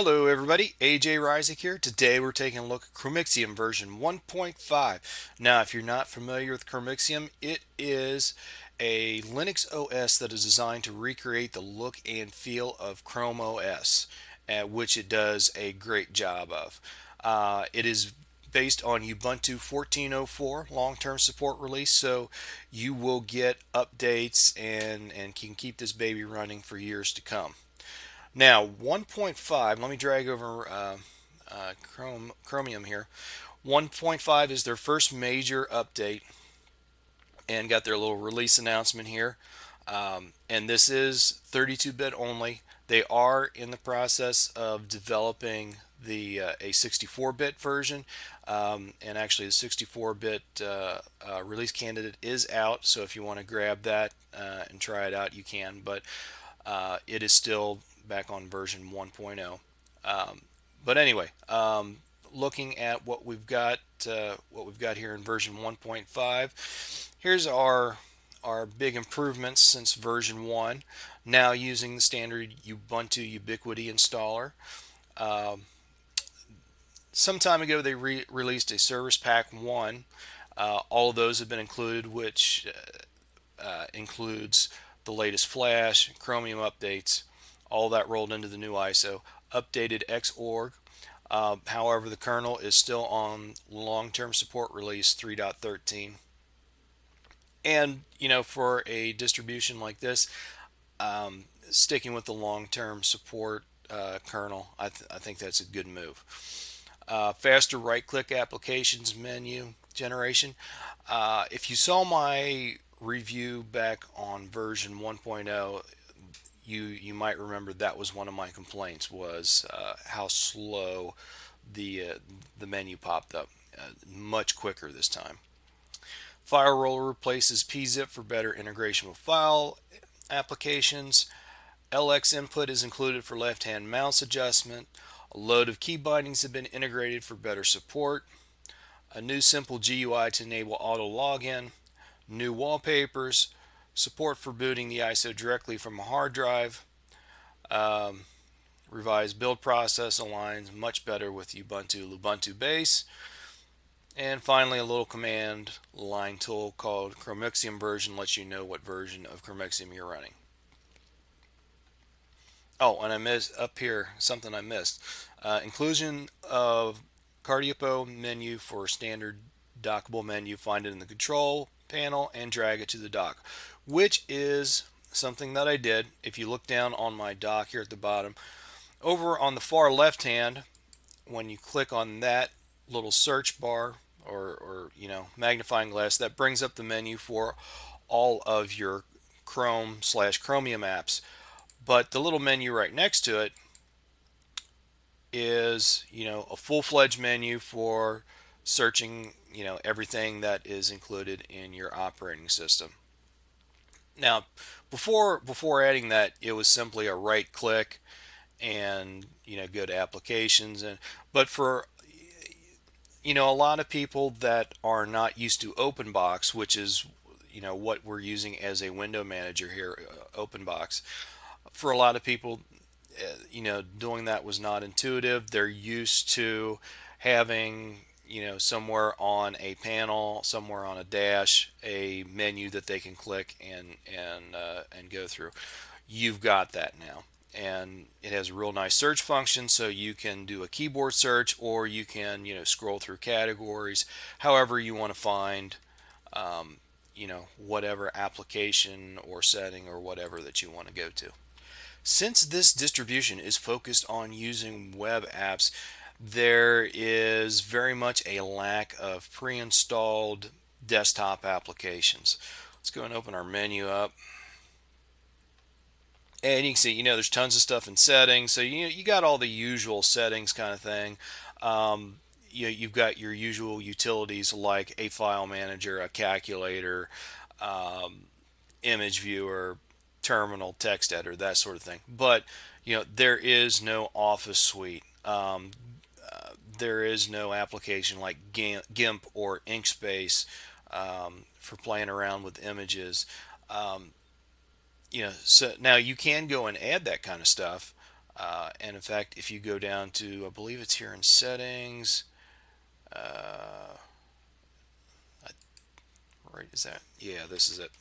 Hello everybody, AJ Ryzik here. Today we're taking a look at Chromixium version 1.5. Now if you're not familiar with Chromixium, it is a Linux OS that is designed to recreate the look and feel of Chrome OS, which it does a great job of. It is based on Ubuntu 14.04 long-term support release, so you will get updates and can keep this baby running for years to come. Now, 1.5, let me drag over Chromium here. 1.5 is their first major update and got their little release announcement here. And this is 32-bit only. They are in the process of developing a 64-bit version, and actually the 64-bit release candidate is out. So if you want to grab that and try it out, you can. But it is still back on version 1.0. But anyway, looking at what we've got here in version 1.5, here's our big improvements since version 1. Now using the standard Ubuntu Ubiquity installer. Some time ago they released a Service Pack 1. All of those have been included, which includes the latest Flash, Chromium updates, all that rolled into the new ISO, updated Xorg. However, the kernel is still on long-term support release 3.13. And, for a distribution like this, sticking with the long-term support kernel, I think that's a good move. Faster right-click applications menu generation. If you saw my review back on version 1.0, you might remember that was one of my complaints, was how slow the menu popped up. Much quicker this time. File roller replaces pzip for better integration with file applications. LX input is included for left-hand mouse adjustment. A load of key bindings have been integrated for better support. A new simple GUI to enable auto login. New wallpapers. Support for booting the ISO directly from a hard drive. Revised build process aligns much better with Ubuntu base. And finally, a little command line tool called Chromixium version lets you know what version of Chromixium you're running. Oh, and I missed up here something I missed. Inclusion of Cardiopo menu for standard dockable menu. Find it in the control panel and drag it to the dock, which is something that I did. If you look down on my dock here at the bottom, over on the far left hand, when you click on that little search bar or magnifying glass, that brings up the menu for all of your Chrome/Chromium apps. But the little menu right next to it is a full-fledged menu for searching everything that is included in your operating system. Now, before adding that, it was simply a right click and go to applications. But for a lot of people that are not used to OpenBox, which is what we're using as a window manager here, OpenBox, for a lot of people, doing that was not intuitive. They're used to having somewhere on a panel, somewhere on a dash, a menu that they can click and go through. You've got that now, and it has a real nice search function, so you can do a keyboard search, or you can scroll through categories however you want to find whatever application or setting or whatever that you want to go to. Since this distribution is focused on using web apps, there is very much a lack of pre-installed desktop applications. Let's go and open our menu up. And you can see, there's tons of stuff in settings. So, you got all the usual settings kind of thing. You've got your usual utilities like a file manager, a calculator, image viewer, terminal, text editor, that sort of thing. But there is no Office suite. There is no application like GIMP or Inkspace for playing around with images. So now you can go and add that kind of stuff, And in fact, if you go down to, I believe it's here in settings, right, is that? Yeah, this is it.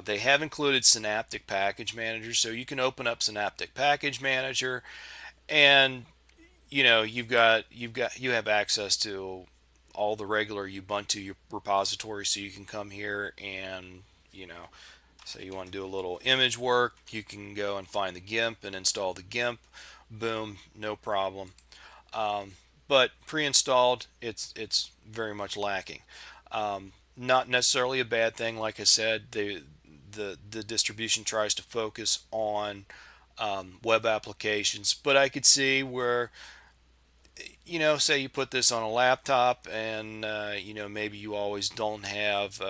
They have included Synaptic Package Manager, so you can open up Synaptic Package Manager, and you have access to all the regular Ubuntu repositories, so you can come here and say you want to do a little image work, you can go and find the GIMP and install the GIMP. Boom, no problem. Um, but pre-installed, it's very much lacking. Not necessarily a bad thing. Like I said, the distribution tries to focus on web applications, but I could see where say you put this on a laptop and maybe you always don't have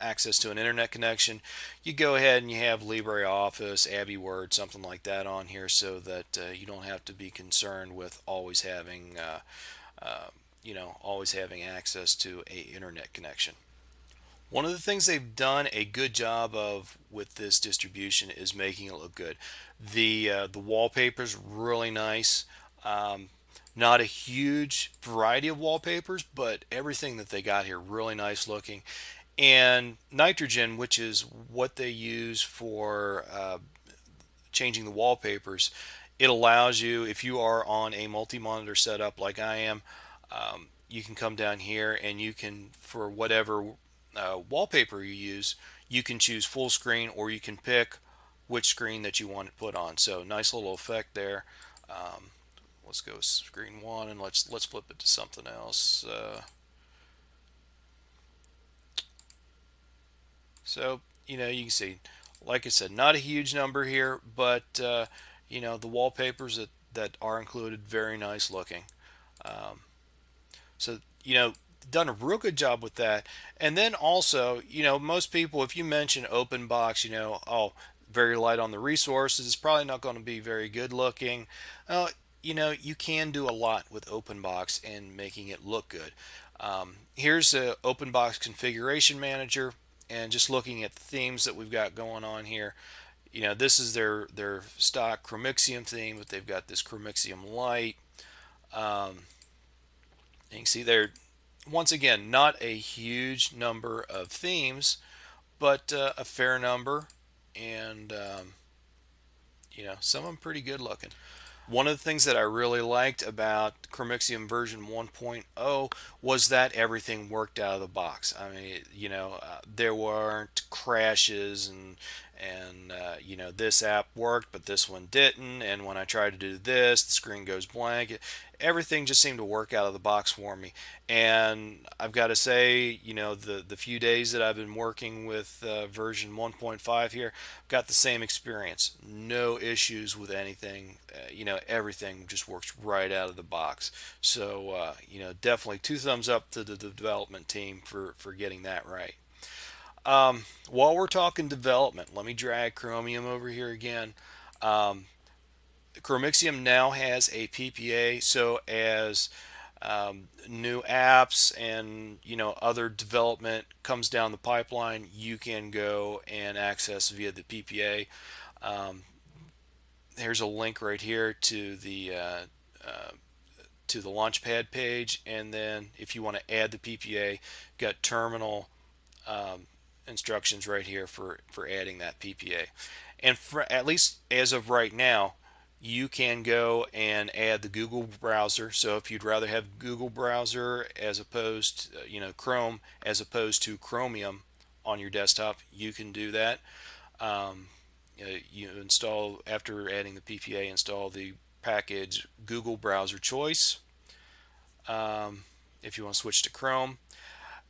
access to an internet connection. You go ahead and you have LibreOffice, Abbey Word, something like that on here, so that you don't have to be concerned with always having access to a internet connection. One of the things they've done a good job of with this distribution is making it look good. The wallpaper's really nice. Not a huge variety of wallpapers, but everything that they got here really nice looking. And nitrogen, which is what they use for changing the wallpapers, it allows you, if you are on a multi-monitor setup like I am, you can come down here and you can, for whatever wallpaper you use, you can choose full screen, or you can pick which screen that you want to put on. So nice little effect there. Let's go screen one, and let's flip it to something else. So you can see, like I said, not a huge number here, but the wallpapers that are included, very nice looking. Um, so done a real good job with that. And then also, most people, if you mention open box, oh, very light on the resources, it's probably not going to be very good looking. Uh, you can do a lot with open box and making it look good. Here's a open box configuration manager, and just looking at the themes that we've got going on here, this is their stock Chromixium theme, but they've got this Chromixium Light. Um, you can see there, once again, not a huge number of themes, but a fair number, and some of them pretty good looking. One of the things that I really liked about Chromixium version 1.0 was that everything worked out of the box. I mean, there weren't crashes and this app worked but this one didn't, and when I tried to do this, the screen goes blank. Everything just seemed to work out of the box for me. And I've got to say, the few days that I've been working with version 1.5 here, got the same experience. No issues with anything. Everything just works right out of the box. So, definitely two thumbs up to the development team for getting that right. While we're talking development, let me drag Chromium over here again. Um, Chromixium now has a PPA, so as new apps and other development comes down the pipeline, you can go and access via the PPA. Um, Here's a link right here to the Launchpad page, and then if you want to add the PPA, you've got terminal um, instructions right here for adding that PPA. And for, at least as of right now, you can go and add the Google browser. So if you'd rather have Google browser as opposed to, Chrome as opposed to Chromium on your desktop, you can do that. Um, you install, after adding the PPA, install the package Google Browser Choice. Um, if you want to switch to Chrome,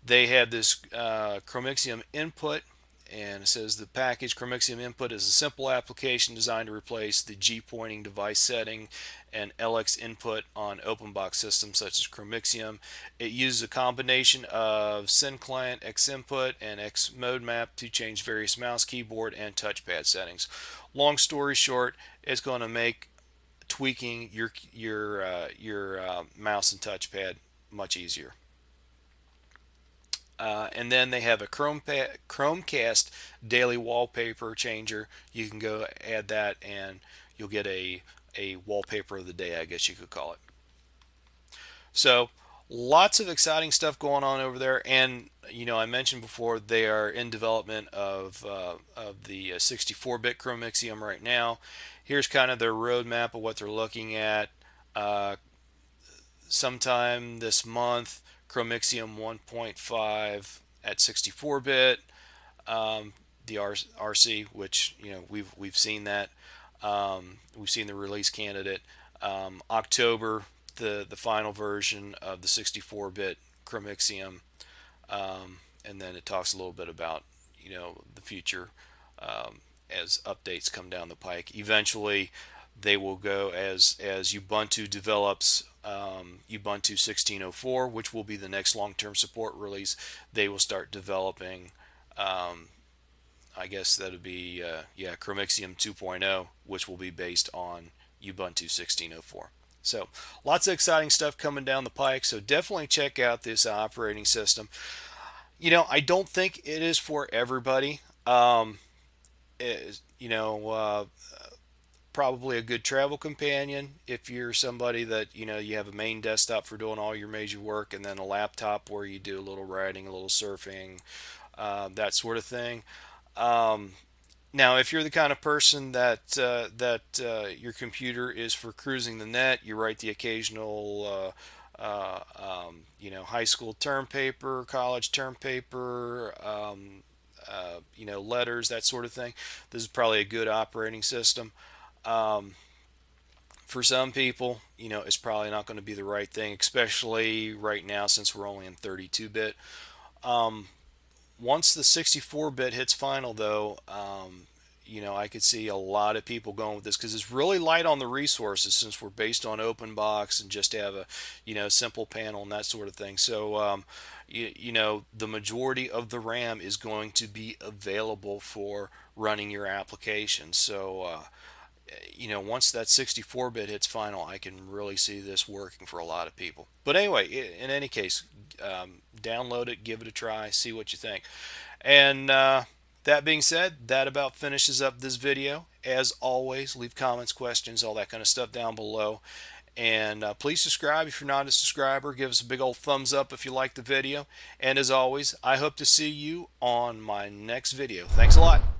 they have this Chromixium Input, and it says the package Chromixium Input is a simple application designed to replace the G pointing device setting and LX input on open box systems such as Chromixium. It uses a combination of SynClient, Xinput, and Xmodemap to change various mouse, keyboard, and touchpad settings. Long story short, it's going to make tweaking your mouse and touchpad much easier. And then they have a Chromecast daily wallpaper changer. You can go add that, and you'll get a wallpaper of the day, I guess you could call it. So lots of exciting stuff going on over there, and I mentioned before they are in development of the 64-bit Chromixium right now. Here's kind of their roadmap of what they're looking at. Uh, Sometime this month, Chromixium 1.5 at 64-bit, the RC, which we've seen that. We've seen the release candidate. October, the final version of the 64-bit Chromixium, and then it talks a little bit about the future as updates come down the pike. Eventually, they will go as Ubuntu develops Ubuntu 16.04, which will be the next long-term support release. They will start developing. I guess that would be Chromixium 2.0, which will be based on Ubuntu 16.04. So lots of exciting stuff coming down the pike. So definitely check out this operating system. I don't think it is for everybody. It, you know, Probably a good travel companion if you're somebody that you have a main desktop for doing all your major work, and then a laptop where you do a little writing, a little surfing, that sort of thing. Um, Now, if you're the kind of person your computer is for cruising the net, you write the occasional, high school term paper, college term paper, letters, that sort of thing. This is probably a good operating system. Um, for some people, it's probably not going to be the right thing, especially right now since we're only in 32-bit. Um, Once the 64-bit hits final, though, I could see a lot of people going with this because it's really light on the resources since we're based on OpenBox and just have a, simple panel and that sort of thing. So, the majority of the RAM is going to be available for running your application. So, once that 64-bit hits final, I can really see this working for a lot of people. But anyway, in any case, download it, give it a try, see what you think. And that being said, that about finishes up this video. As always, leave comments, questions, all that kind of stuff down below. And please subscribe if you're not a subscriber. Give us a big old thumbs up if you like the video. And as always, I hope to see you on my next video. Thanks a lot.